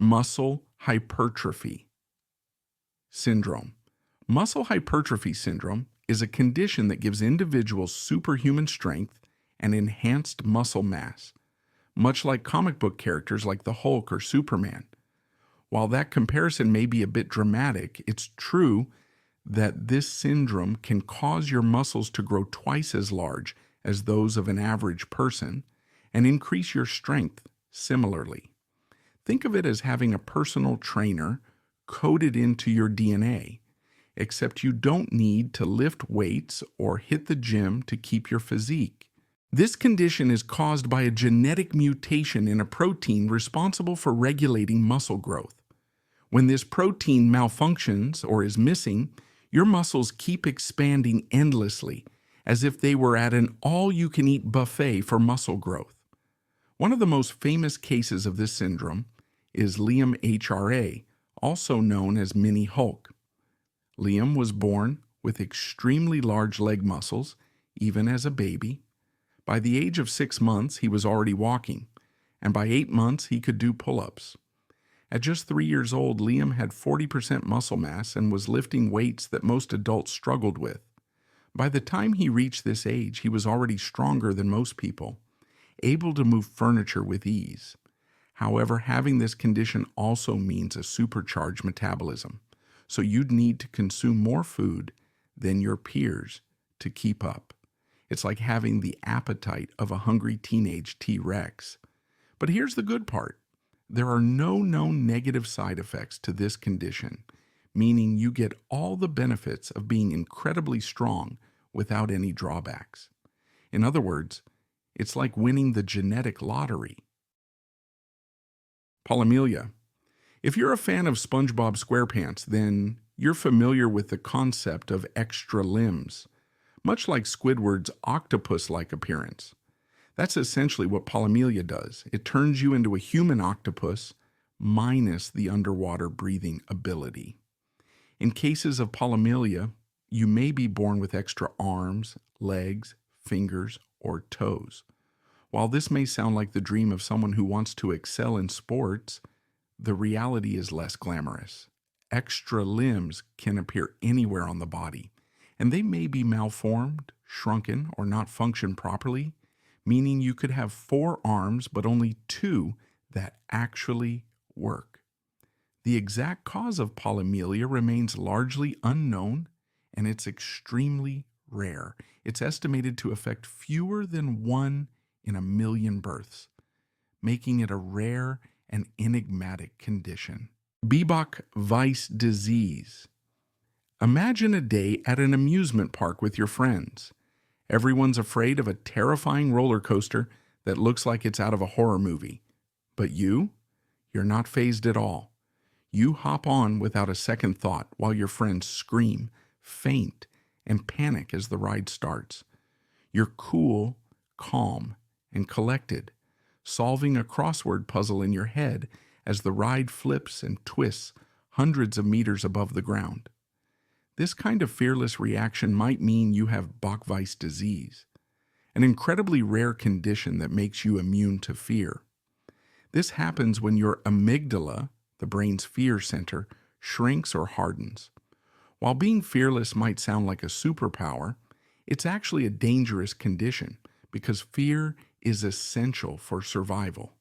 Muscle Hypertrophy Syndrome. Muscle hypertrophy syndrome is a condition that gives individuals superhuman strength and enhanced muscle mass, much like comic book characters like the Hulk or Superman. While that comparison may be a bit dramatic, it's true that this syndrome can cause your muscles to grow twice as large as those of an average person and increase your strength similarly. Think of it as having a personal trainer coded into your DNA, except you don't need to lift weights or hit the gym to keep your physique. This condition is caused by a genetic mutation in a protein responsible for regulating muscle growth. When this protein malfunctions or is missing, your muscles keep expanding endlessly, as if they were at an all-you-can-eat buffet for muscle growth. One of the most famous cases of this syndrome is Liam HRA, also known as Mini Hulk. Liam was born with extremely large leg muscles, even as a baby. By the age of 6 months, he was already walking, and by 8 months, he could do pull-ups. At just 3 years old, Liam had 40% muscle mass and was lifting weights that most adults struggled with. By the time he reached this age, he was already stronger than most people, able to move furniture with ease. However, having this condition also means a supercharged metabolism, so you'd need to consume more food than your peers to keep up. It's like having the appetite of a hungry teenage T-Rex. But here's the good part. There are no known negative side effects to this condition, meaning you get all the benefits of being incredibly strong without any drawbacks. In other words, it's like winning the genetic lottery. Polymelia. If you're a fan of SpongeBob SquarePants, then you're familiar with the concept of extra limbs, much like Squidward's octopus-like appearance. That's essentially what Polymelia does. It turns you into a human octopus minus the underwater breathing ability. In cases of Polymelia, you may be born with extra arms, legs, fingers, or toes. While this may sound like the dream of someone who wants to excel in sports, the reality is less glamorous. Extra limbs can appear anywhere on the body, and they may be malformed, shrunken, or not function properly, meaning you could have 4 arms but only 2 that actually work. The exact cause of polymelia remains largely unknown, and it's extremely rare. It's estimated to affect fewer than 1 in a million births, making it a rare and enigmatic condition. Bebop vice disease. Imagine a day at an amusement park with your friends. Everyone's afraid of a terrifying roller coaster that looks like it's out of a horror movie. But you're not fazed at all. You hop on without a second thought while your friends scream, faint, and panic as the ride starts. You're cool, calm, and collected, solving a crossword puzzle in your head as the ride flips and twists hundreds of meters above the ground. This kind of fearless reaction might mean you have Bebop vice disease, an incredibly rare condition that makes you immune to fear. This happens when your amygdala, the brain's fear center, shrinks or hardens. While being fearless might sound like a superpower, it's actually a dangerous condition because fear is essential for survival.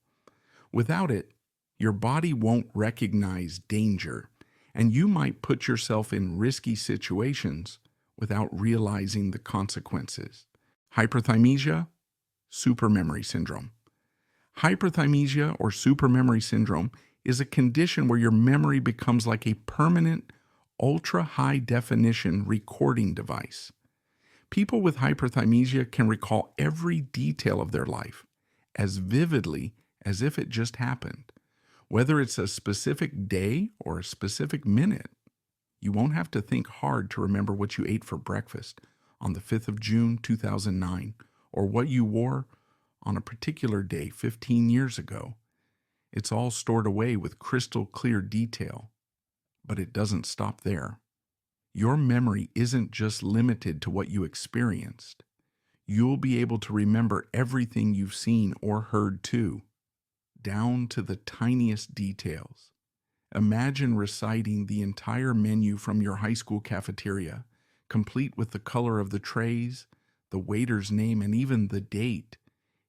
Without it, your body won't recognize danger, and you might put yourself in risky situations without realizing the consequences. Hyperthymesia, supermemory syndrome. Hyperthymesia or supermemory syndrome is a condition where your memory becomes like a permanent, ultra-high-definition recording device. People with hyperthymesia can recall every detail of their life as vividly as if it just happened. Whether it's a specific day or a specific minute, you won't have to think hard to remember what you ate for breakfast on the 5th of June, 2009, or what you wore on a particular day 15 years ago. It's all stored away with crystal clear detail, but it doesn't stop there. Your memory isn't just limited to what you experienced. You'll be able to remember everything you've seen or heard too, down to the tiniest details. Imagine reciting the entire menu from your high school cafeteria, complete with the color of the trays, the waiter's name, and even the date.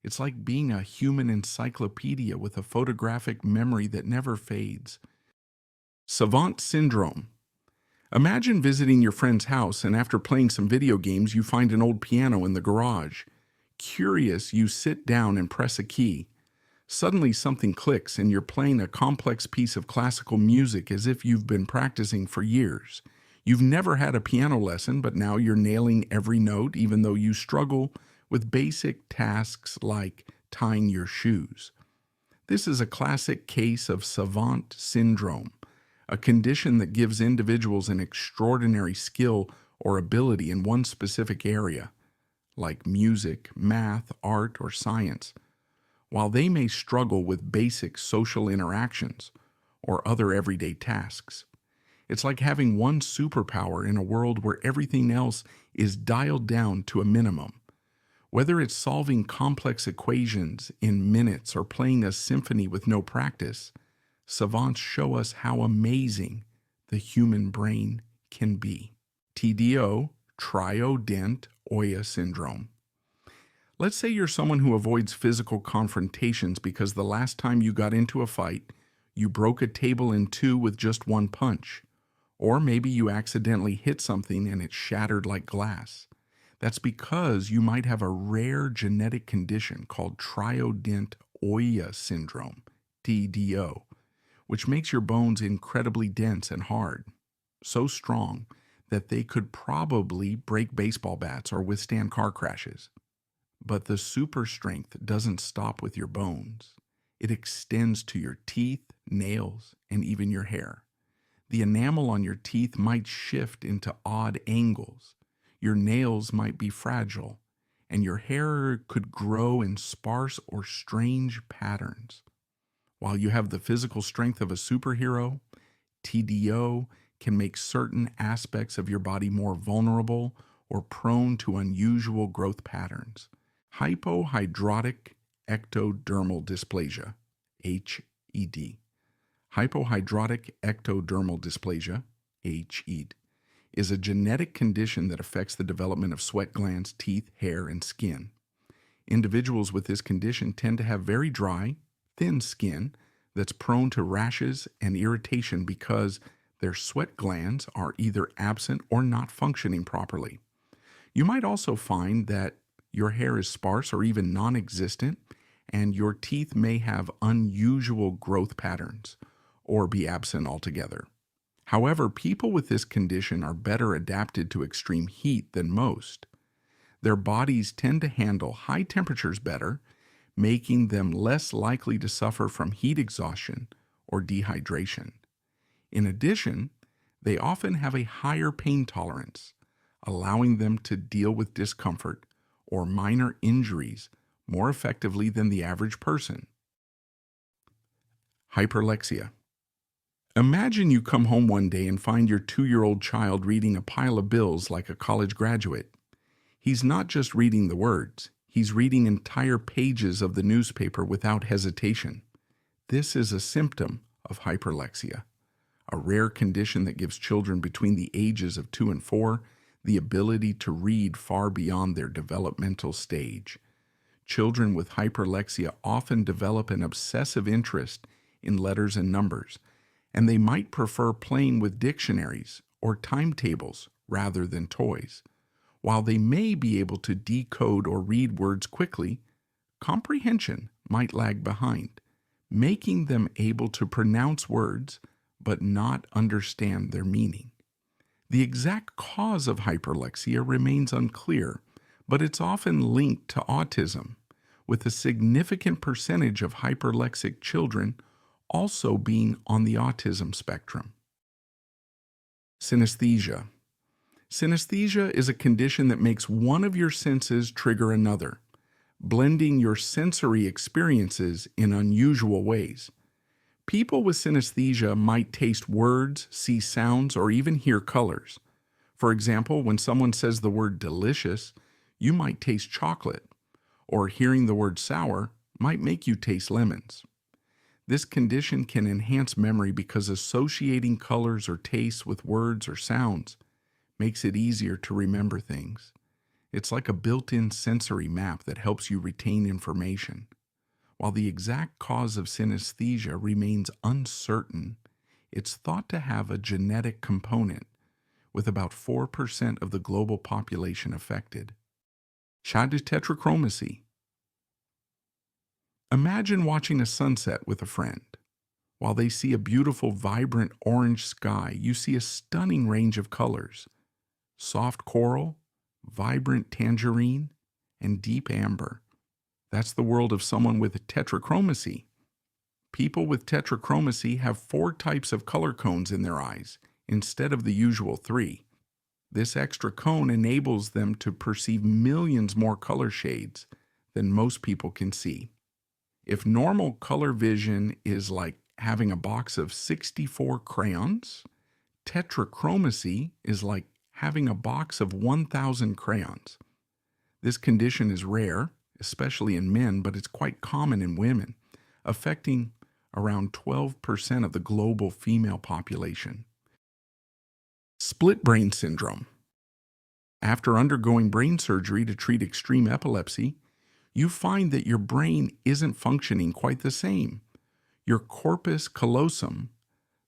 It's like being a human encyclopedia with a photographic memory that never fades. Savant Syndrome. Imagine visiting your friend's house and after playing some video games, you find an old piano in the garage. Curious, you sit down and press a key. Suddenly something clicks and you're playing a complex piece of classical music as if you've been practicing for years. You've never had a piano lesson, but now you're nailing every note even though you struggle with basic tasks like tying your shoes. This is a classic case of Savant Syndrome, a condition that gives individuals an extraordinary skill or ability in one specific area, like music, math, art, or science, while they may struggle with basic social interactions or other everyday tasks. It's like having one superpower in a world where everything else is dialed down to a minimum. Whether it's solving complex equations in minutes or playing a symphony with no practice, savants show us how amazing the human brain can be. TDO, Triodent Oia Syndrome. Let's say you're someone who avoids physical confrontations because the last time you got into a fight, you broke a table in two with just one punch. Or maybe you accidentally hit something and it shattered like glass. That's because you might have a rare genetic condition called Triodent Oia Syndrome, TDO, which makes your bones incredibly dense and hard, so strong that they could probably break baseball bats or withstand car crashes. But the super strength doesn't stop with your bones. It extends to your teeth, nails, and even your hair. The enamel on your teeth might shift into odd angles. Your nails might be fragile, and your hair could grow in sparse or strange patterns. While you have the physical strength of a superhero, TDO can make certain aspects of your body more vulnerable or prone to unusual growth patterns. Hypohidrotic ectodermal dysplasia, HED. Hypohidrotic ectodermal dysplasia, HED, is a genetic condition that affects the development of sweat glands, teeth, hair, and skin. Individuals with this condition tend to have very dry, thin skin that's prone to rashes and irritation because their sweat glands are either absent or not functioning properly. You might also find that your hair is sparse or even non-existent, and your teeth may have unusual growth patterns or be absent altogether. However, people with this condition are better adapted to extreme heat than most. Their bodies tend to handle high temperatures better, making them less likely to suffer from heat exhaustion or dehydration. In addition, they often have a higher pain tolerance, allowing them to deal with discomfort or minor injuries more effectively than the average person. Hyperlexia. Imagine you come home one day and find your 2-year-old child reading a pile of bills like a college graduate. He's not just reading the words, he's reading entire pages of the newspaper without hesitation. This is a symptom of hyperlexia, a rare condition that gives children between the ages of 2 and 4 the ability to read far beyond their developmental stage. Children with hyperlexia often develop an obsessive interest in letters and numbers, and they might prefer playing with dictionaries or timetables rather than toys. While they may be able to decode or read words quickly, comprehension might lag behind, making them able to pronounce words but not understand their meaning. The exact cause of hyperlexia remains unclear, but it's often linked to autism, with a significant percentage of hyperlexic children also being on the autism spectrum. Synesthesia. Synesthesia is a condition that makes one of your senses trigger another, blending your sensory experiences in unusual ways. People with synesthesia might taste words, see sounds, or even hear colors. For example, when someone says the word delicious, you might taste chocolate, or hearing the word sour might make you taste lemons. This condition can enhance memory because associating colors or tastes with words or sounds makes it easier to remember things. It's like a built-in sensory map that helps you retain information. While the exact cause of synesthesia remains uncertain, it's thought to have a genetic component, with about 4% of the global population affected. Tetrachromacy. Imagine watching a sunset with a friend. While they see a beautiful, vibrant orange sky, you see a stunning range of colors: soft coral, vibrant tangerine, and deep amber. That's the world of someone with tetrachromacy. People with tetrachromacy have 4 types of color cones in their eyes, instead of the usual 3. This extra cone enables them to perceive millions more color shades than most people can see. If normal color vision is like having a box of 64 crayons, tetrachromacy is like having a box of 1,000 crayons. This condition is rare, especially in men, but it's quite common in women, affecting around 12% of the global female population. Split brain syndrome. After undergoing brain surgery to treat extreme epilepsy, you find that your brain isn't functioning quite the same. Your corpus callosum,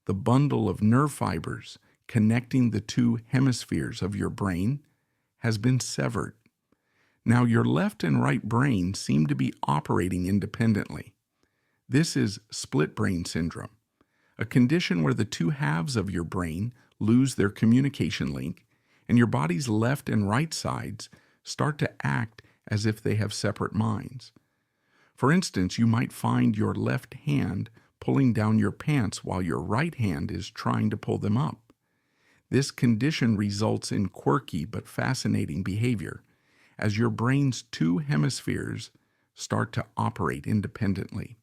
the bundle of nerve fibers connecting the 2 hemispheres of your brain, has been severed. Now your left and right brain seem to be operating independently. This is split brain syndrome, a condition where the 2 halves of your brain lose their communication link, and your body's left and right sides start to act as if they have separate minds. For instance, you might find your left hand pulling down your pants while your right hand is trying to pull them up. This condition results in quirky but fascinating behavior, as your brain's 2 hemispheres start to operate independently.